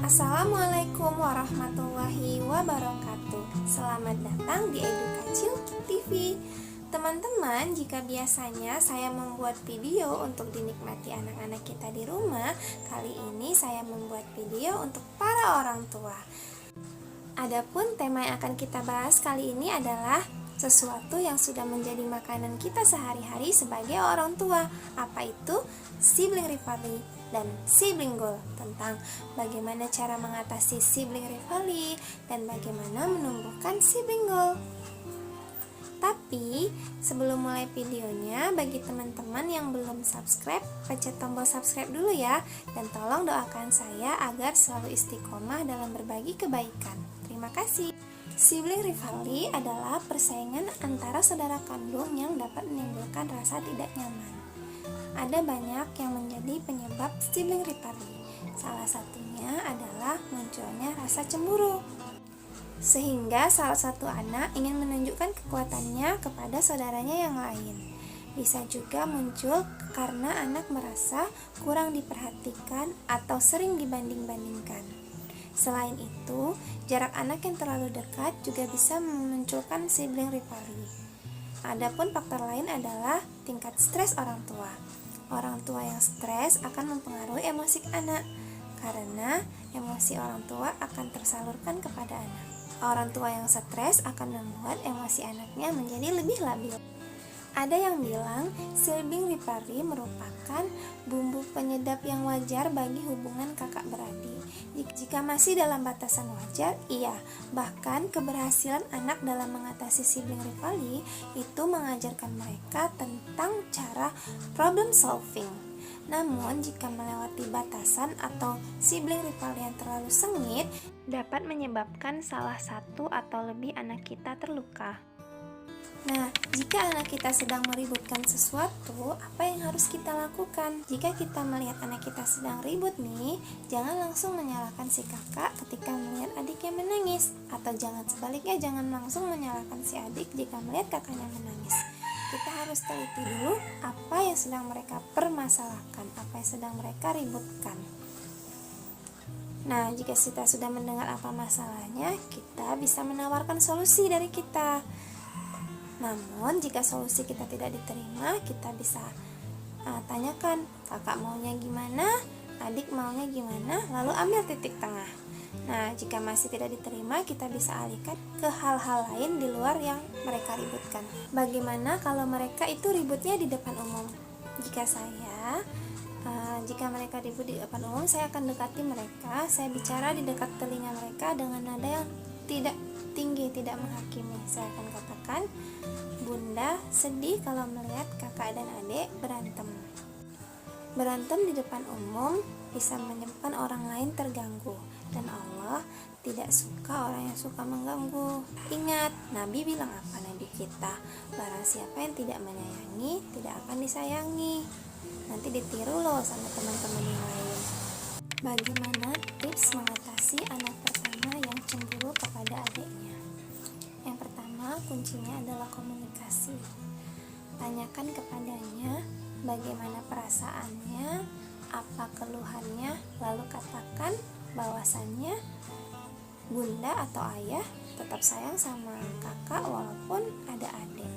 Assalamualaikum warahmatullahi wabarakatuh. Selamat datang di Edukacil TV. Teman-teman, jika biasanya saya membuat video untuk dinikmati anak-anak kita di rumah, kali ini saya membuat video untuk para orang tua. Adapun tema yang akan kita bahas kali ini adalah sesuatu yang sudah menjadi makanan kita sehari-hari sebagai orang tua. Apa itu? Sibling rivalry dan sibling goal, tentang bagaimana cara mengatasi sibling rivalry dan bagaimana menumbuhkan sibling goal. Tapi sebelum mulai videonya, bagi teman-teman yang belum subscribe, pencet tombol subscribe dulu ya, dan tolong doakan saya agar selalu istiqomah dalam berbagi kebaikan. Terima kasih. Sibling rivalry adalah persaingan antara saudara kandung yang dapat menimbulkan rasa tidak nyaman. Ada banyak yang menjadi penyebab sibling rivalry. Salah satunya adalah munculnya rasa cemburu, sehingga salah satu anak ingin menunjukkan kekuatannya kepada saudaranya yang lain. Bisa juga muncul karena anak merasa kurang diperhatikan atau sering dibanding-bandingkan. Selain itu, jarak anak yang terlalu dekat juga bisa memunculkan sibling rivalry. Adapun faktor lain adalah tingkat stres orang tua. Orang tua yang stres akan mempengaruhi emosi anak, karena emosi orang tua akan tersalurkan kepada anak. Orang tua yang stres akan membuat emosi anaknya menjadi lebih labil. Ada yang bilang sibling rivalry merupakan bumbu penyedap yang wajar bagi hubungan kakak beradik. Jika masih dalam batasan wajar, iya. Bahkan keberhasilan anak dalam mengatasi sibling rivalry itu mengajarkan mereka tentang cara problem solving. Namun jika melewati batasan atau sibling rivalry yang terlalu sengit, dapat menyebabkan salah satu atau lebih anak kita terluka. Nah, jika anak kita sedang meributkan sesuatu, apa yang harus kita lakukan? Jika kita melihat anak kita sedang ribut nih, jangan langsung menyalahkan si kakak ketika melihat adiknya menangis. Atau jangan sebaliknya, jangan langsung menyalahkan si adik jika melihat kakaknya menangis. Kita harus teliti dulu apa yang sedang mereka permasalahkan, apa yang sedang mereka ributkan. Nah, jika kita sudah mendengar apa masalahnya, kita bisa menawarkan solusi dari kita. Namun jika solusi kita tidak diterima, kita bisa tanyakan kakak maunya gimana, adik maunya gimana, lalu ambil titik tengah. Nah, jika masih tidak diterima, kita bisa alihkan ke hal-hal lain di luar yang mereka ributkan. Bagaimana kalau mereka itu ributnya di depan umum? Jika mereka ribut di depan umum, saya akan dekati mereka, saya bicara di dekat telinga mereka dengan nada yang tidak tinggi, tidak menghakimi. Saya akan katakan, Bunda sedih kalau melihat kakak dan adik berantem. Berantem di depan umum bisa menyebabkan orang lain terganggu, dan Allah tidak suka orang yang suka mengganggu. Ingat, Nabi bilang apa Nabi kita? Barang siapa yang tidak menyayangi, tidak akan disayangi. Nanti ditiru loh sama teman-teman yang lain. Bagaimana tips mengatasi anak pertama yang cemburu kepada adiknya? Yang pertama, kuncinya adalah komunikasi. Tanyakan kepadanya bagaimana perasaannya, apa keluhannya, lalu katakan bahwasannya bunda atau ayah tetap sayang sama kakak walaupun ada adik.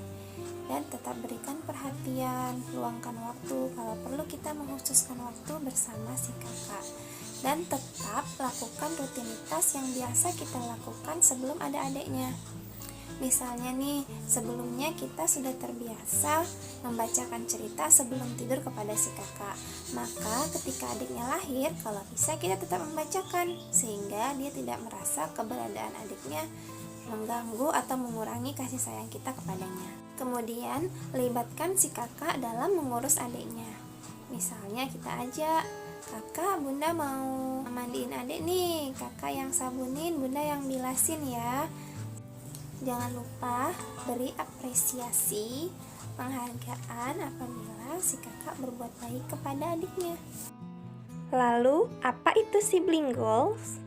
Dan tetap berikan perhatian, luangkan waktu, kalau perlu kita mengkhususkan waktu bersama si kakak. Dan tetap lakukan rutinitas yang biasa kita lakukan sebelum ada adiknya. Misalnya nih, sebelumnya kita sudah terbiasa membacakan cerita sebelum tidur kepada si kakak. Maka ketika adiknya lahir, kalau bisa kita tetap membacakan, sehingga dia tidak merasa keberadaan adiknya mengganggu atau mengurangi kasih sayang kita kepadanya. Kemudian, libatkan si kakak dalam mengurus adiknya. Misalnya kita ajak, kakak, bunda mau mandiin adik nih, kakak yang sabunin, bunda yang bilasin ya. Jangan lupa beri apresiasi, penghargaan apabila si kakak berbuat baik kepada adiknya. Lalu, apa itu sibling goals?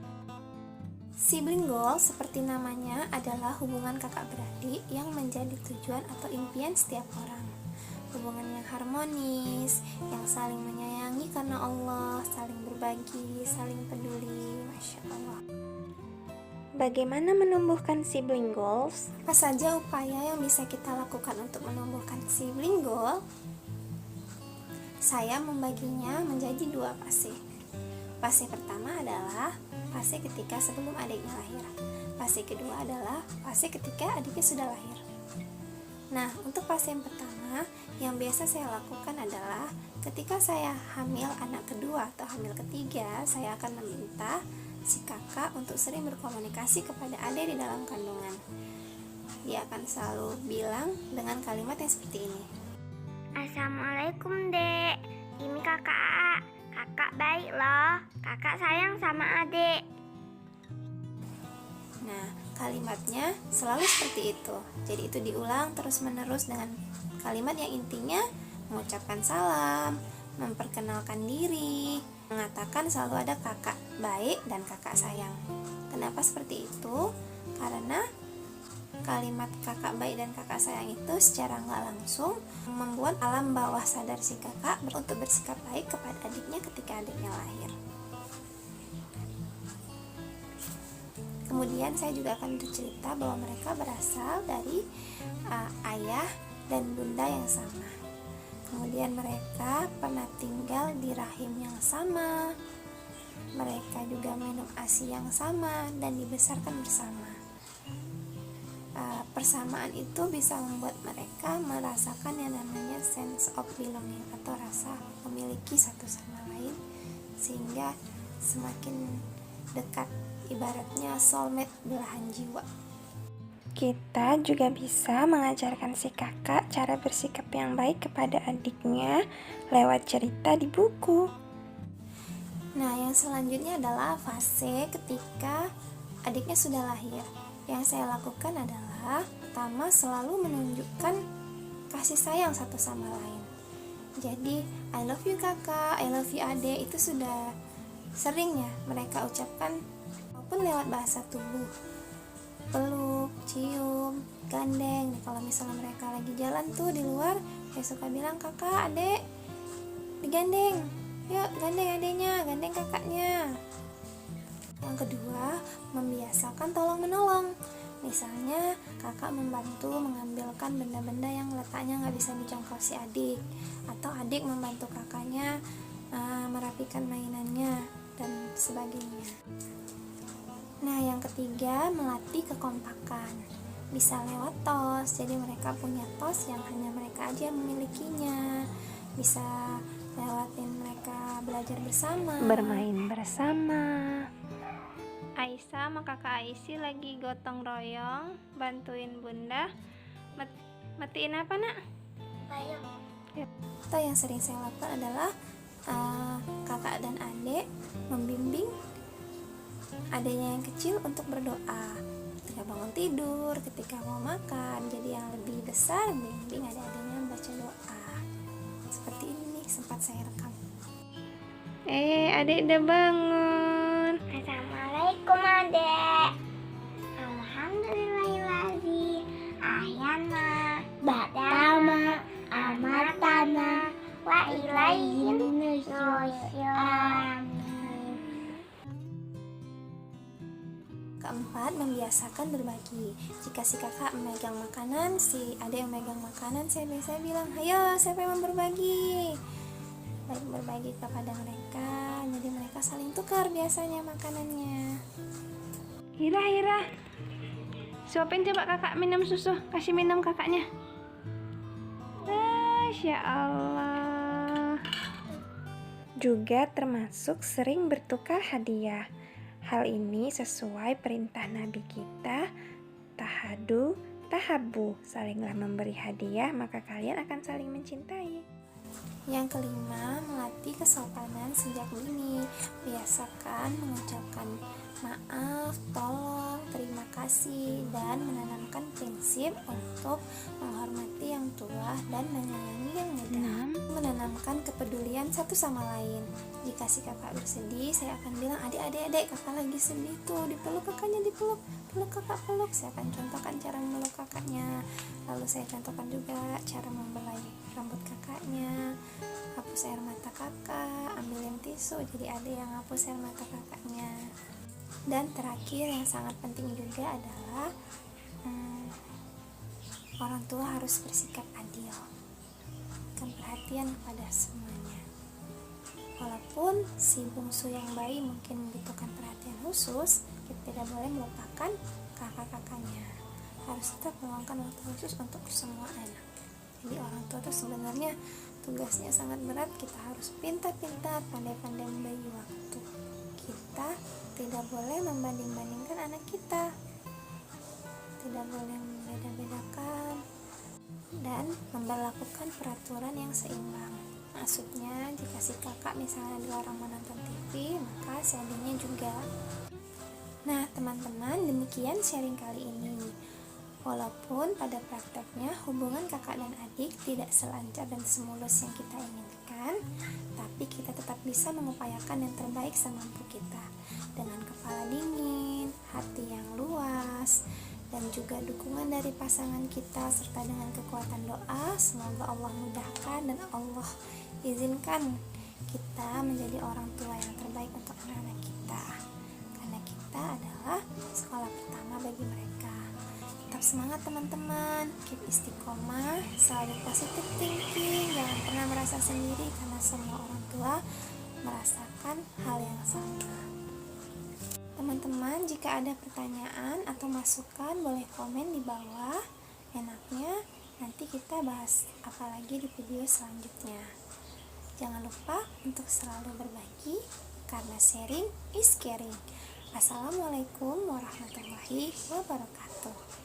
Sibling goal seperti namanya adalah hubungan kakak beradik yang menjadi tujuan atau impian setiap orang. Hubungan yang harmonis, yang saling menyayangi karena Allah, saling berbagi, saling peduli. Masya Bagaimana menumbuhkan sibling goals? Apa saja upaya yang bisa kita lakukan untuk menumbuhkan sibling goal? Saya membaginya menjadi 2 fase. Fase pertama adalah fase ketika sebelum adiknya lahir. Fase kedua adalah fase ketika adiknya sudah lahir. Nah, untuk fase yang pertama, yang biasa saya lakukan adalah ketika saya hamil anak kedua atau hamil ketiga, saya akan meminta si kakak untuk sering berkomunikasi kepada adik di dalam kandungan. Dia akan selalu bilang dengan kalimat yang seperti ini. Assalamualaikum dek, ini kakak. Kakak baik loh, kakak sayang sama adik. Nah, kalimatnya selalu seperti itu. Jadi itu diulang terus-menerus dengan kalimat yang intinya mengucapkan salam, memperkenalkan diri, mengatakan selalu ada kakak baik dan kakak sayang. Kenapa seperti itu? Karena kalimat kakak baik dan kakak sayang itu secara nggak langsung membuat alam bawah sadar si kakak untuk bersikap baik kepada adiknya ketika adiknya lahir. Kemudian saya juga akan bercerita bahwa mereka berasal dari ayah dan bunda yang sama. Kemudian mereka pernah tinggal di rahim yang sama. Mereka juga minum ASI yang sama dan dibesarkan bersama. Persamaan itu bisa membuat mereka merasakan yang namanya sense of belonging atau rasa memiliki satu sama lain, sehingga semakin dekat, ibaratnya soulmate belahan jiwa. Kita juga bisa mengajarkan si kakak cara bersikap yang baik kepada adiknya lewat cerita di buku. Nah, yang selanjutnya adalah fase ketika adiknya sudah lahir. Yang saya lakukan adalah pertama selalu menunjukkan kasih sayang satu sama lain. Jadi, I love you kakak, I love you adik, itu sudah sering ya mereka ucapkan maupun lewat bahasa tubuh. Peluk, cium, gandeng. Kalau misalnya mereka lagi jalan tuh di luar, saya suka bilang, kakak, adek, digandeng, yuk gandeng adeknya, gandeng kakaknya. Yang kedua, membiasakan tolong menolong. Misalnya kakak membantu mengambilkan benda-benda yang letaknya nggak bisa dijangkau si adik, atau adik membantu kakaknya merapikan mainannya dan sebagainya. Nah, yang ketiga, melatih kekompakan. Bisa lewat tos, jadi mereka punya tos yang hanya mereka aja yang memilikinya. Bisa lewatin mereka belajar bersama, bermain bersama. Aisyah sama kakak Aisy lagi gotong royong bantuin bunda matiin apa nak? Bayang. Atau yang sering saya lakukan adalah kakak dan adik membimbing adanya yang kecil untuk berdoa ketika bangun tidur, ketika mau makan. Jadi yang lebih besar membimbing adik-adiknya membaca doa. Seperti ini sempat saya rekam. Adik udah bangun. Assalamualaikum adek. Alhamdulillahirrahmanirrahim. Ahyana ba'dama amatana wa ilaihin nusyur. Keempat, membiasakan berbagi. Jika si kakak memegang makanan, si adik yang memegang makanan, saya biasanya bilang, ayo siapa yang mau berbagi? Baik, berbagi kepada mereka, jadi mereka saling tukar biasanya makanannya. Hira, suapin coba kakak minum susu, kasih minum kakaknya. Masya Allah. Juga termasuk sering bertukar hadiah. Hal ini sesuai perintah Nabi kita, tahadu, tahabu, salinglah memberi hadiah maka kalian akan saling mencintai. Yang kelima, melatih kesopanan sejak dini. Biasakan mengucapkan maaf, tolong, terima kasih, dan menanamkan prinsip untuk menghormati yang tua dan menyayangi yang muda. Menanamkan kepedulian satu sama lain. Jika si kakak bersedih, saya akan bilang, adik, kakak lagi sedih tuh, dipeluk kakaknya, dipeluk, peluk kakak, peluk. Saya akan contohkan cara meluk kakaknya. Lalu saya contohkan juga cara membelai rambut kakaknya, hapus air mata kakak, ambilin tisu, jadi adik yang hapus air mata kakaknya. Dan terakhir yang sangat penting juga adalah orang tua harus bersikap adil, berikan perhatian kepada semuanya. Walaupun si bungsu yang bayi mungkin membutuhkan perhatian khusus, kita tidak boleh melupakan kakak-kakaknya. Harus tetap meluangkan waktu khusus untuk semua anak. Jadi orang tua itu sebenarnya tugasnya sangat berat. Kita harus pintar-pintar, pandai-pandai membagi waktu. Kita tidak boleh membanding-bandingkan anak kita, tidak boleh membeda-bedakan, dan memberlakukan peraturan yang seimbang. Maksudnya, jika si kakak misalnya dilarang menonton TV, maka si adiknya juga. Nah, teman-teman, demikian sharing kali ini. Walaupun pada prakteknya hubungan kakak dan adik tidak selancar dan semulus yang kita inginkan, tapi kita tetap bisa mengupayakan yang terbaik semampu kita dengan kepala dingin, hati yang luas, dan juga dukungan dari pasangan kita serta dengan kekuatan doa. Semoga Allah mudahkan dan Allah izinkan kita menjadi orang tua yang terbaik untuk anak-anak kita, karena kita adalah sekolah pertama bagi mereka. Tetap semangat teman-teman, keep istiqomah, selalu positive thinking, jangan pernah merasa sendiri karena semua orang tua merasakan hal yang sama. Teman-teman, jika ada pertanyaan atau masukan boleh komen di bawah. Enaknya nanti kita bahas apa lagi di video selanjutnya. Jangan lupa untuk selalu berbagi, karena sharing is caring. Assalamualaikum warahmatullahi wabarakatuh.